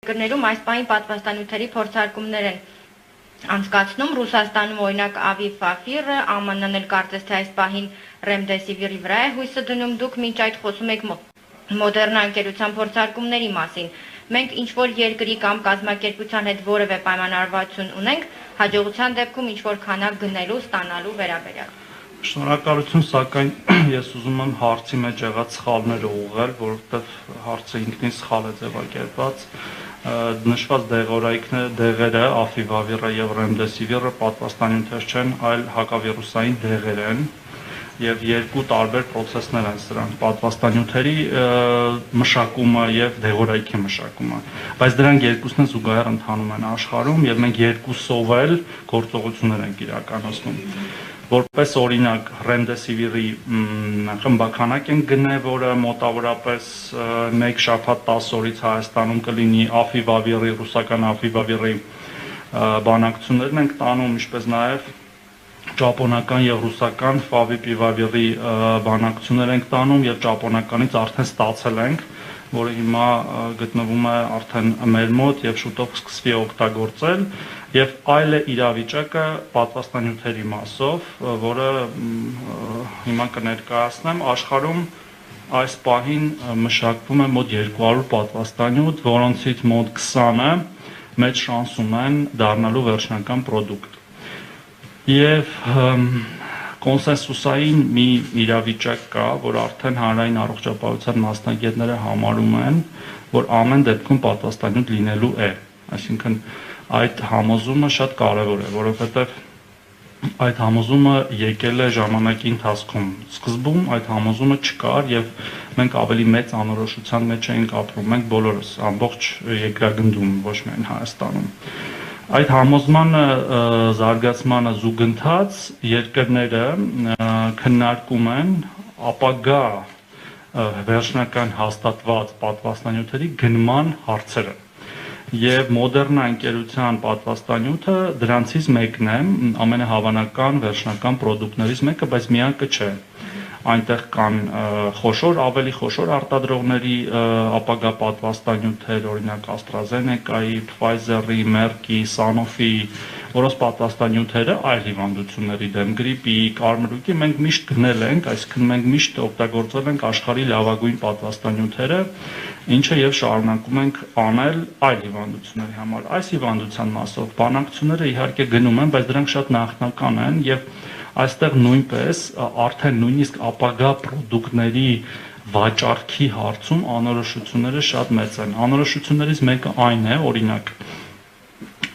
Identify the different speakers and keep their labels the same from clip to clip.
Speaker 1: երկրներում այս պահին պատվաստանյութերի փորձարկումներ են անցկացնում Ռուսաստանում օրինակ Ավիֆավիրը, ԱՄՆ-ն էլ կարծես թե այս պահին Ռեմդեսիվիրի վրա է հույսը դնում, դուք մինչ այդ խոսում եք Մոդեռնա ընկերության փորձարկումների մասին։ Մենք ինչ-որ երկրի կամ կազմակերպության հետ որևէ պայմանավորվածություն ունենք հաջողության դեպքում ինչ-որ քանակ գնելու, ստանալու վերաբերյալ։
Speaker 2: Շնորհակալություն, սակայն ես ուզում եմ հարցի մեջ եղած սխալները ուղղել, որովհետև հարցը ինքնին սխալ է ձևակերպված։ Նշված դեղերը, Ավիֆավիրը եւ Ռեմդեսիվիրը պատվաստանյութեր չեն, այլ հակավիրուսային դեղեր են եւ երկու տարբեր process-ներ են սրանք՝ պատվաստանյութերի մշակումը եւ դեղորայքի մշակումը, բայց դրանք երկուսն զուգահեռ ընթանում են աշխարհում եւ մենք երկուսով էլ գործողություններ ենք իրականացնում։ Որպես օրինակ Ռեմդեսիվիրի խմբականակ են գնել, որը մոտավորապես 1 շաբաթ 10 օրից Հայաստանում կլինի, Ավիֆավիրի, ռուսական Ավիֆավիրի բանակցություններն ենք տանում, ինչպես նաև ճապոնական եւ ռուսական Ֆավիպիվավիրի բանակցություններ ենք տանում եւ ճապոնականից արդեն ստացել ենք, որը հիմա գտնվում է արդեն մեր մոտ եւ շուտով կսկսվի օգտագործել եւ այլ է իրավիճակը պատվաստանյութերի մասով, որը հիմա կներկայացնեմ աշխարհում այս պահին մշակվում է մոտ 200 պատվաստանյութ, որոնցից մոտ 20-ը մեծ շանսում են դառնալու վերջնական պրոդուկտ։ Եվ կոնսենսուսային մի իրավիճակ կա, որ արդեն հանրային առողջապահության մասնագետները համարում են, որ ամեն դեպքում պատվաստանյութ լինելու է։ Այսինքն այդ համոզումը շատ կարևոր է, որովհետև այդ համոզումը եկել է ժամանակի ընթացքում։ Սկզբում այդ համոզումը չկար եւ մենք ավելի մեծ անորոշության մեջ էինք ապրում, մենք բոլորս ամբողջ երկրագնդում, ոչ միայն Հայաստանում։ Այդ համոզմանը զարգացմանը զուգընթաց երկրները քննարկում են ապագա վերջնական հաստատված պատվաստանյութերի գնման հարցերը եւ Մոդեռնա ընկերության պատվաստանյութը դրանցից մեկն է, ամենահավանական վերջնական պրոդուկտներից մեկը, բայց միակը չէ։ Այնտեղ կան ավելի խոշոր արտադրողների ապագա պատվաստանյութեր, օրինակ AstraZeneca-ի, Pfizer-ի, Merck-ի, Sanofi, որոնց պատվաստանյութերը այլ հիվանդությունների դեմ, գրիպի, կարմրուկի մենք միշտ գնել ենք, այսինքն մենք միշտ օգտագործել ենք աշխարհի լավագույն պատվաստանյութերը, ինչը եւ շարունակում ենք անել այլ հիվանդությունների համար։ Այս հիվանդության մասով բանակցությունները իհարկե գնում են, բայց դրանք շատ նախնական են եւ այստեղ նույնպես արդեն նույնիսկ ապագա պրոդուկտների վաճառքի հարցում անորոշությունները շատ մեծ են։ Անորոշություններից մեկը այն է, օրինակ,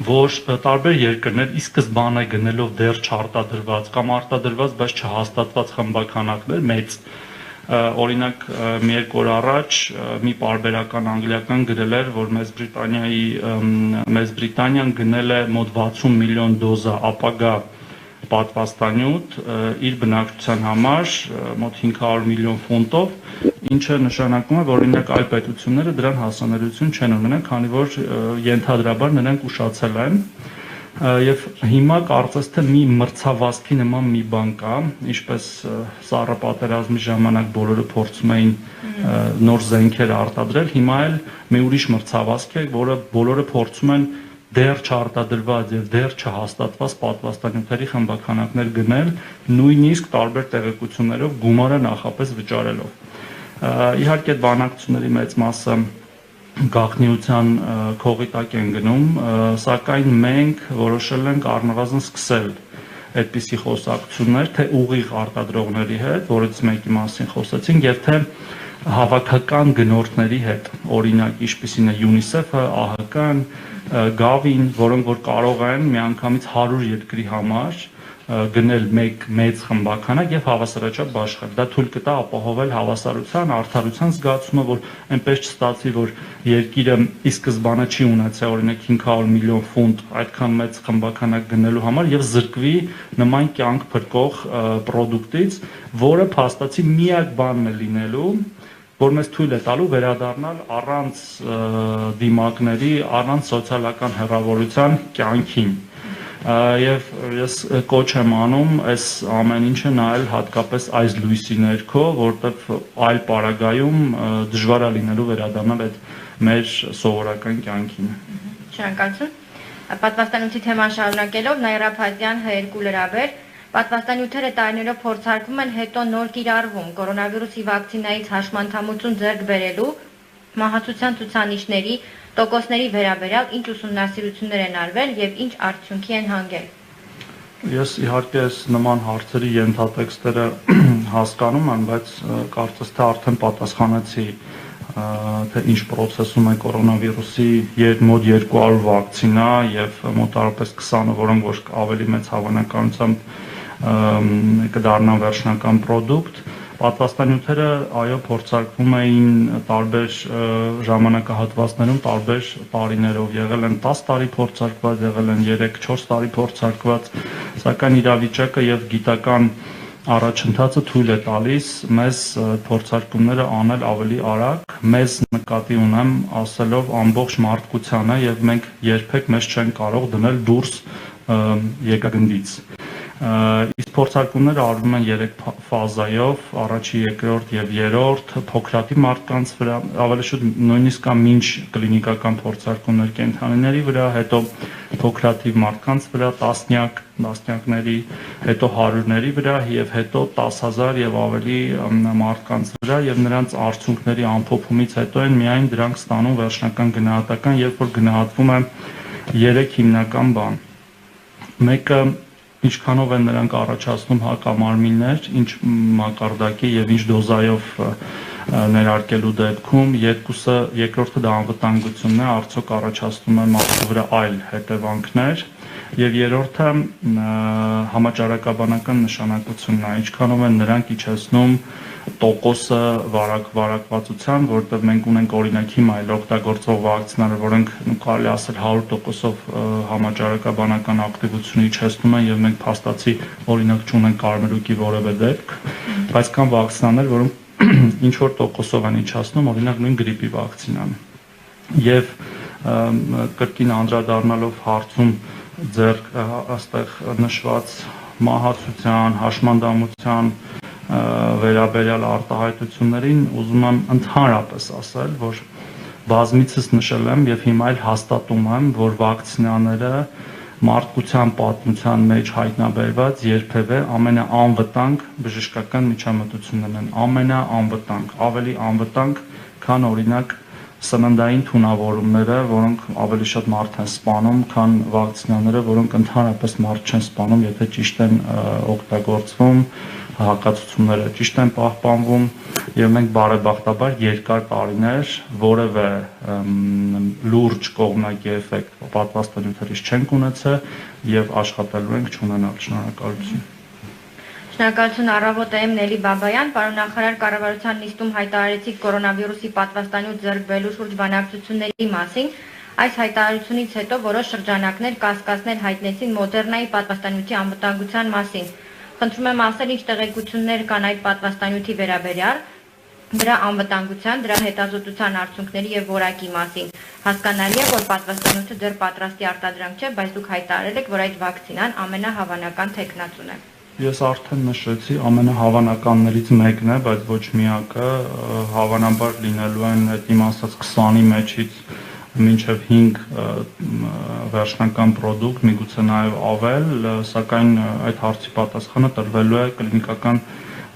Speaker 2: որ տարբեր երկրներ ի սկզբանե գնելով դեռ չարտադրված կամ արտադրված, բայց չհաստատված խմբականակներ մեծ, օրինակ մի երկու օր առաջ մի պարբերական անգլիական գրել էր, որ Մեծ Բրիտանիան գնել է մոտ 60 միլիոն դոզա ապագա պատվաստանյութ իր բնակչության համար մոտ 500 միլիոն ֆունտով, ինչը նշանակում է, որ օրինակ այլ պետությունները դրան հասանելիություն չեն ունենա, քանի որ ենթադրաբար նրանք ուշացել են եւ հիմա կարծես թե մի մրցավազքի նման մի բան կա, ինչպես սառը պատերազմի ժամանակ բոլորը փորձում էին նոր զենքեր արտադրել, հիմա էլ մի ուրիշ մրցավազք է, որը բոլորը փորձում են դեռ չարտադրված եւ դեռ չհաստատված պատվաստանյութերի խմբականակներ գնել, նույնիսկ տարբեր տեղեկություններով գումարը նախապես վճարելով։ Իհարկե բանակցությունների մեծ մասը գաղտնիության քողի տակ են գնում, սակայն մենք որոշել ենք առնվազն սկսել այդպիսի խոսակցություններ, թե ուղիղ արտադրողների հետ, որից մեկի մասին խոսեցինք, եւ թե հավաքական գնորդների հետ, օրինակ ինչպիսին է UNICEF-ը, ԱՀԿ-ն, Գավին, որոնք որ կարող են միանգամից 100 երկրի համար գնել մեկ մեծ խմբականակ եւ հավասարաչափ բաշխել։ Դա թույլ կտա ապահովել հավասարության, արդարության զգացումը, որ այնպես չստացվի, որ երկիրը ի սկզբանե չի ունեցել օրինակ 500 միլիոն ֆունտ այդքան մեծ խմբականակ գնելու համար եւ զրկվի նման կյանք փրկող պրոդուկտից, որը փաստացի միակ բանն է լինելու, որ մեզ թույլ է տալու վերադառնալ առանց դիմակների, առանց սոցիալական հեռավորության կյանքին։ Եվ ես կոչ եմ անում այս ամեն ինչը նայել հատկապես այս լույսի ներքո, որտեղ այլ պարագայում դժվար է լինելու վերադառնալ այդ մեր սովորական կյանքին։
Speaker 1: Շնորհակալություն։ Պատվաստանյութի թեման շարունակելով Նաիրա Փազյան H2 լրաբեր պատվաստանյութերը տարիներով փորձարկվում են հետո նոր կիրառվում կորոնավիրուսի վակցինայից հաշմանդամություն ձեռք բերելու մահացության ցուցանիշների տոկոսների վերաբերյալ ինչ ուսումնասիրություններ են արվել եւ ինչ արդյունքի են հանգել։
Speaker 2: Ես իհարկե այս նման հարցերի ենթատեքստերը հասկանում եմ, բայց կարծես թե արդեն պատասխանեցի թե ինչ process-ում է կորոնավիրուսի մոտ 200 վակցինա եւ մոտավորապես 20-ը, որոնք որ ավելի մեծ հավանականությամբ կդառնան վերջնական product։ Պատվաստանյութերը այո փորձարկվում էին տարբեր ժամանակահատվածներում, տարբեր տարիներով, եղել են 10 տարի փորձարկված, եղել են 3-4 տարի փորձարկված, սակայն իրավիճակը եւ գիտական առաջընթացը թույլ է տալիս մեզ փորձարկումները անել ավելի արագ, մեզ նկատի ունեմ ասելով ամբողջ մարդկությանը եւ մենք երբեք մեզ չեն կարող դնել դուրս եկագնդից։ Իսկ փորձարկումները արվում են 3 ֆազայով, առաջի, երկրորդ եւ երրորդ, փոքրաթիվ մարդկանց վրա, ավելի շուտ նույնիսկ կա մինչ կլինիկական փորձարկումներ կենդանիների վրա, հետո փոքրաթիվ մարդկանց վրա, տասնյակների, հետո հարյուրների վրա եւ հետո 10,000 եւ ավելի մարդկանց վրա եւ նրանց արդյունքների ամփոփումից հետո են միայն դրանք ստանում վերջնական գնահատական, երբ որ գնահատվում է 3 հիմնական բան։ Մեկը ինչքանով են նրանք առաջացնում հակամարմիններ, ինչ մակարդակի եւ ինչ դոզայով ներարկելու դեպքում, երկրորդը դա անվտանգությունն է, արդյոք առաջացնում է մարդու վրա այլ հետևանքներ, եւ երրորդը համաճարակաբանական նշանակությունն է, ինչքանով են նրանք իջեցնում տոկոսը վարակվածության, որտեղ մենք ունենք օրինակ հիմա այլ օգտագործող վակցիաները, որոնք կարելի ասել 100%-ով համաճարակաբանական ակտիվությունը իջեցնում են եւ մենք փաստացի օրինակ չունենք կարմրուկի որևէ դեպք, բայց կան վակցիաներ, որոնք ինչ որ տոկոսով են իջացնում, օրինակ նույն գրիպի վակցինան։ Եվ կրկին անդրադառնալով հարցում ձեր այստեղ նշված մահացության, հաշմանդամության վերաբերյալ արտահայտություններին ուզում եմ ընդհանրապես ասել, որ բազմիցս նշել եմ եւ հիմա էլ հաստատում եմ, որ վակցինաները մարդկության պատմության մեջ հայտնաբերված երբևէ ամենաանվտանգ բժշկական միջամտություններն են, ամենաանվտանգ, ավելի անվտանգ, քան օրինակ սննդային թունավորումները, որոնք ավելի շատ մարդ են սպանում, քան վակցինաները, որոնք ընդհանրապես մարդ չեն սպանում, եթե ճիշտ են օգտագործվում, հակացությունները ճիշտ են պահպանվում, եւ մենք բարեբախտաբար երկար տարիներ որևէ լուրջ կողմնակի էֆեկտ պատվաստանյութերից չենք ունեցել եւ աշխատելու ենք չունենալ։ Շնորհակալություն։
Speaker 1: Շնորհակալություն առավոտ-եմ Նելի Բաբայան, պարոն նախարար, կառավարության նիստում հայտարարեցիք կորոնավիրուսի պատվաստանյութ ձեռք բերելու շուրջ բանակցությունների մասին։ Այս հայտարարությունից հետո որոշ շրջանակներ կասկածներ հայտնեցին Մոդեռնայի պատվաստանյութի անվտանգության մասին։ Խնդրում եմ ասել, ինչ տեղեկություններ կան այդ պատվաստանյութի վերաբերյալ, դրա անվտանգության, դրա հետազոտության արդյունքների եւ որակի մասին։ Հասկանալի է, որ պատվաստանյութը դեռ պատրաստի արտադրանք չէ, բայց դուք հայտարարել եք, որ այդ վակցինան ամենահավանական թեկնածուն է։
Speaker 2: Ես արդեն նշեցի, ամենահավանականներից մեկն է, բայց ոչ միակը, հավանաբար լինելու են այդ իմ ասած 20-ի մեջից մինչև 5 վերջնական product, միգուցե նաև ավել, սակայն այդ հարցի պատասխանը տրվելու է կլինիկական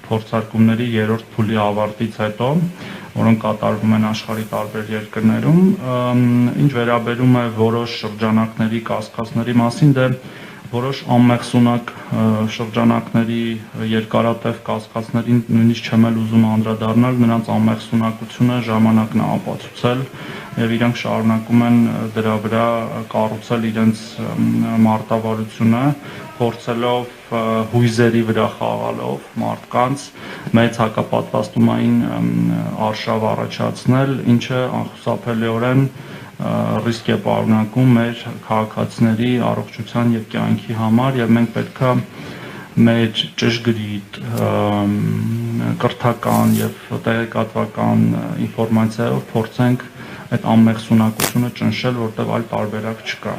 Speaker 2: փորձարկումների 3-րդ փուլի ավարտից հետո, որոնք կատարվում են աշխարհի տարբեր երկրներում, ինչ վերաբերում է որոշ շրջանակների կասկածների մասին, դե որոշ անմեղսունակ շրջանակների երկարատև կասկածներին նույնիսկ չեմ էլ ուզում անդրադառնալ, նրանց անմեղսունակությունը ժամանակն է ապացուցել եւ իրանք շարունակում են դրա վրա կառուցել իրենց մարտավարությունը, փորձելով հույզերի վրա խաղալով մարդկանց մեծ հակապատվաստումային արշավ առաջացնել, ինչը անխուսափելիորեն ռիսկ է պարունակում մեր քաղաքացիների առողջության եւ կյանքի համար եւ մենք պետքա մեր ճշգրիտ կրթական եւ տեղեկատվական ինֆորմացիայով փորձենք այդ անմեղսունակությունը ճնշել, որտեղ այլ տարբերակ չկա։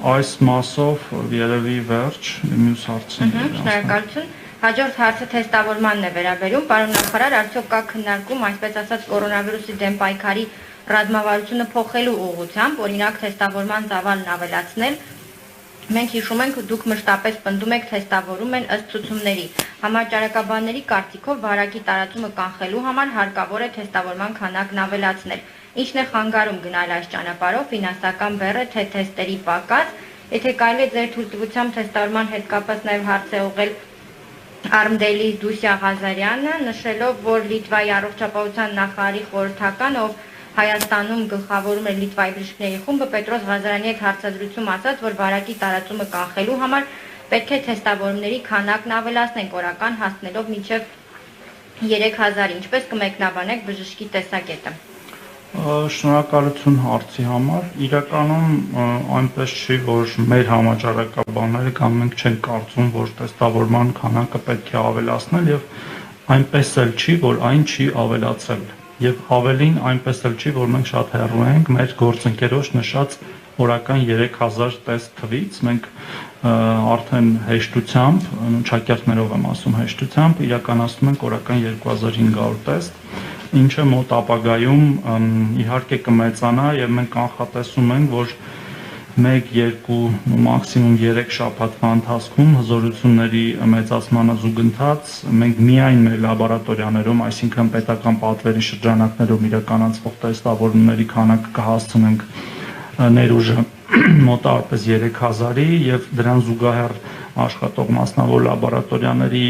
Speaker 2: Այս մասով երևի վերջ մյուս հարցին։
Speaker 1: Շնորհակալություն։ Հաջորդ հարցը թեստավորմանն է վերաբերում, պարոն նախարար, արդյոք կա քննարկում, այսպես ասած, կորոնավիրուսի դեմ պայքարի ռազմավարությունը փոխելու ուղղությամբ, օրինակ թեստավորման ծավալն ավելացնել։ Մենք հիշում ենք, դուք մշտապես պնդում եք թեստավորում են ըստ ցուցումների։ Համաճարակաբանների կարծիքով վարակի տարածումը կանխելու համար հարկավոր է թեստավորման քանակն ավելացնել։ Ինչն է խանգարում գնալ այս ճանապարհով, ֆինանսական բեռ է, թե թեստերի պակաս։ Եթե կարելի է ձեր թույլտվությամբ թեստավորման հետ կապված նաև հարց է ուղղել Արմդելի Դուսյա Ղազարյանը, նշելով, որ Լիտվայի առողջապահության նախարարի խորհրդական, ով Հայաստանում գլխավորում է Լիտվայի բժիշկների խումբը, Պետրոս Ղազարյանի հետ հարցազրույցում ասաց, որ վարակի տարածումը կանխելու համար պետք է թեստավորումների քանակն ավելացնենք, օրական հասնելով մինչև 3000, ինչպես կմեկնաբանեք բժշկի տեսակետը։
Speaker 2: Շնորհակալություն հարցի համար։ Իրականում այնպես չի, որ մեր համաճարակաբանները կամ մենք չենք կարծում, որ թեստավորման քանակը պետք է ավելացնել եւ այնպես էլ չի, որ այն չի ավելացել։ Եվ ավելին այնպես էլ չի, որ մենք շատ հեռու ենք մեր գործընկերոջ նշած օրական 3000 տեստ թվից։ Մենք արդեն հեշտությամբ, շակերտներով եմ ասում հեշտությամբ, իրականացնում ենք օրական 2500 տեստ, ինչը մոտ ապագայում իհարկե կմեծանա եւ մենք կանխատեսում ենք, որ 1-2 մաքսիմում 3 շաբաթվա ընթացքում հզորությունների մեծացմանը զուգընթաց մենք միայն մեր լաբորատորիաներում, այսինքն պետական պատվերի շրջանակներում իրականացվող տեստավորումների քանակը կհասցնենք ներուժը մոտավորապես 3000-ի եւ դրան զուգահեռ աշխատող մասնավոր լաբորատորիաների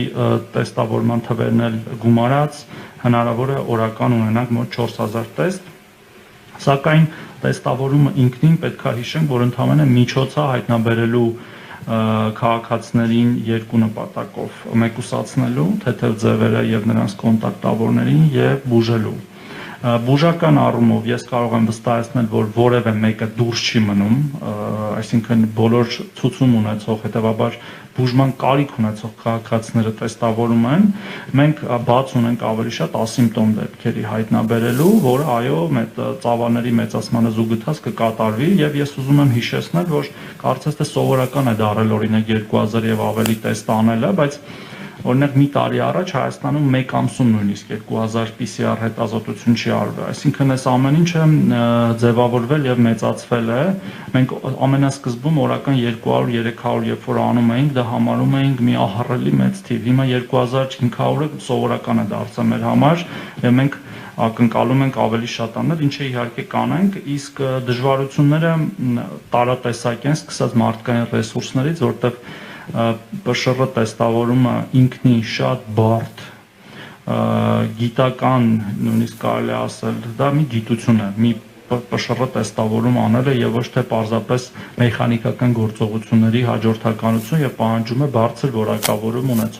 Speaker 2: տեստավորման թվերն էլ գումարած հնարավոր է օրական ունենանք մոտ 4000 տեստ, սակայն տեստավորումը ինքնին պետք է հիշենք, որ ընդհանրապես միջոց է հայտնաբերելու քաղաքացիներին երկու նպատակով՝ մեկուսացնելու թեթև ձևերը եւ նրանց կոնտակտավորներին եւ բուժելու։ Բուժական առումով ես կարող եմ վստահեցնել, որ որևէ մեկը դուրս չի մնում, այսինքն բոլոր ցուցում ունեցող, հետեւաբար բուժման կարիք ունեցող քաղաքացիները տեստավորում են, մենք բաց ունենք ավելի շատ ասիմպտոմ դեպքերի հայտնաբերելու, որը այո, ծավալների մեծացմանը զուգընթաց կկատարվի եւ ես ուզում եմ հիշեցնել, որ կարծես թե սովորական է դարել օրինակ 2000 եւ ավելի տեստ անելը, բայց օրինակ մի տարի առաջ Հայաստանում մեկ ամսում նույնիսկ 2000 PCR հետազոտություն չի արվել, այսինքն այս ամեն ինչը ձևավորվել եւ մեծացվել է։ Մենք ամենասկզբում օրական 200-300 երբ որ անում էինք, դա համարում էինք մի ահռելի մեծ թիվ։ Հիմա 2500-ը սովորական է դարձել մեր համար եւ մենք ակնկալում ենք ավելի շատ անել, ինչը իհարկե կանենք, իսկ դժվարությունները տարատեսակ են, սկսած մարդկային ռեսուրսներից, որտեղ ՊՇՌ տեստավորումը ինքնին շատ բարդ գիտական, նույնիսկ կարելի ասել, դա մի գիտություն է, մի ՊՇՌ տեստավորում անելը եւ ոչ թե պարզապես մեխանիկական գործողությունների հաջորդականություն եւ պահանջում է բարձր որակավորում ունեցող